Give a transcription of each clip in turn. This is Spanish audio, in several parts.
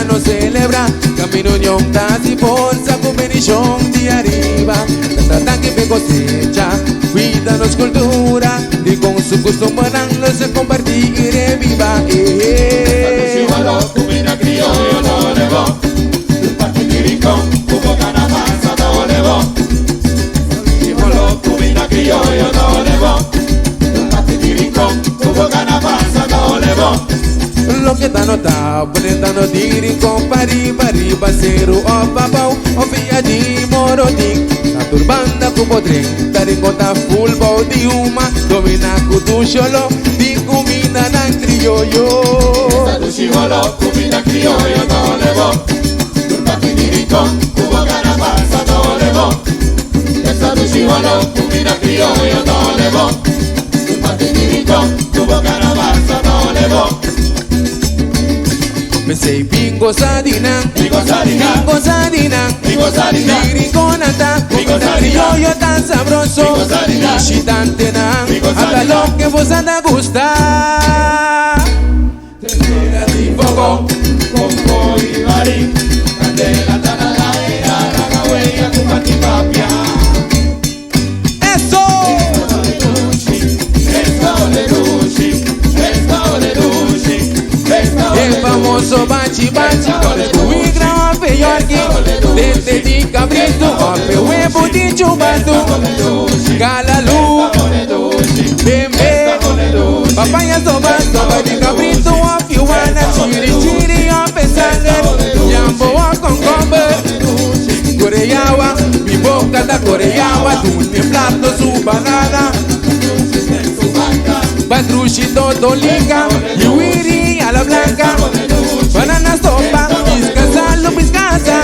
no celebra camino unión casi bolsa con bendición de arriba. Tratan que me cosecha, cuida nuestra cultura y con su costumbre no se compartir y reviva. Comida criollo no le va, un partidiricón, como gana masa no le va. Comida criollo no le va, un partidiricón, como gana masa no le va. Lo que tá notado, bonita no diri com pariba, cero o babau, o via de morodim. Na turbanda com podre, taringota full bow de uma, domina com do cholo, de comida na criollo. Esta do chivolo, comida criollo no le va, un partidiricón, como gana masa no le va. Esta do chivolo, comida criollo no le va, un partidiricón, como gana masa no le va. Pensei bingo sadina, Bingo sadina, bingo sadina, bingo sadina, Diriconata, Bingo sadina, criollo tan sabroso, Bingo sadina, Chitantena, Bingo hasta sadina. lo que vos anda a gustar. Tendera di fuego, con y marín, candela tan la era, la cahuella con patipapia. Eso, Esto le duchi, esto le duchi, esto el famoso bachi bachi, muy grave yorki, desde di cabrito, ape huevo di chubando, galalu, bembe, papaya soba, soba di cabrito, ape wana, chiri, ape sangre, yambo a concombe, coreawa, mi boca da coreawa, dulce plato su banana, Patrushi todo liga, yuiri a la blanca, banana sopa, piscasa, piscasa,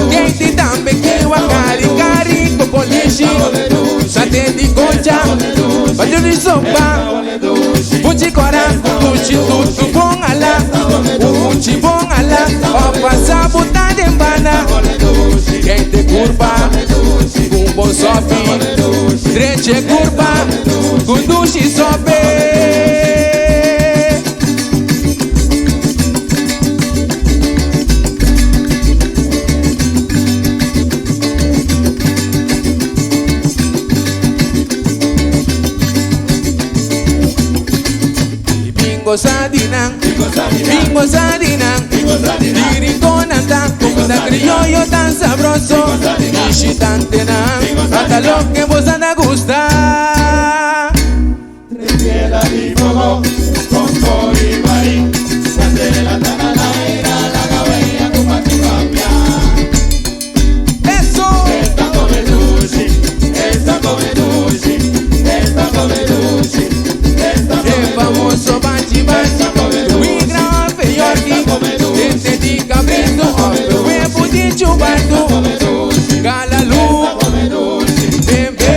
keiti tambe kiwa, cari, cocolishi, sate di concha, patrushi sopa, puchi cora, tuchi tutu bongala, uchi bongala, opa sabuta de embana, keiti curva, kumbo sofi, treche curva, kundushi sope. Bingo sadina, bingo sadina, diriconata, comida criollo tan sabroso, y chitantena, hasta lo que vos anda a gustar. Tendera di fuego, con y marín, candela tan la era, la cahuella con patipapia. Eso, Esta come duchi, esta come duchi, esta come duchi, esta el come famoso bachi bachi, muy grave yorki, desde di cabrito, ape huevo di chubando, galalu, bembe,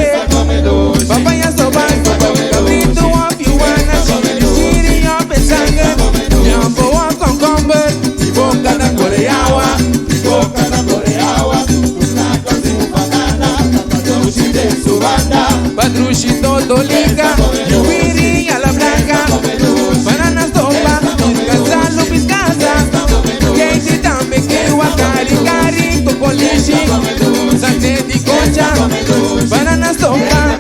papaya soba, soba di cabrito, ape wana, chiri, ape sangre, yambo a concombe, y boca da coreawa, boca da coreawa, una cosa su banana, duchi de su banda. Patrushi todo liga, yuiri a la blanca, banana sopa, piscasa, piscasa, keiti tambe kiwa, cari, cocolishi, sate di concha, banana sopa,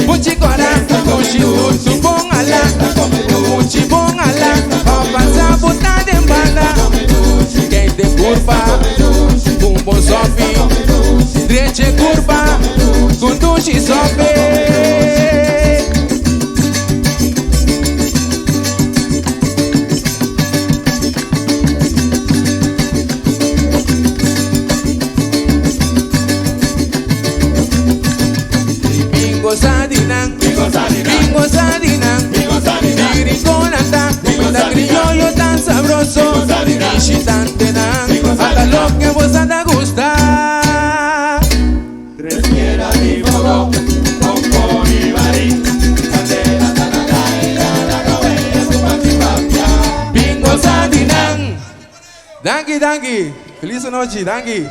puchi cora, tuchi tutu bongala, uchi bongala, opa sabuta de embana, keiti curva, kumbo sofi, treche curva, kundushi sope. Bingo sadina, Bingo sadina, bingo sadina, bingo sadina, diriconata, comida criollo tan sabroso, y chitantena, hasta lo que vos anda a gustar. tendera di fuego, con y marín, candela tan la era, la cahuella con patipapia. Bingo sadina, danki, feliz noche, danki.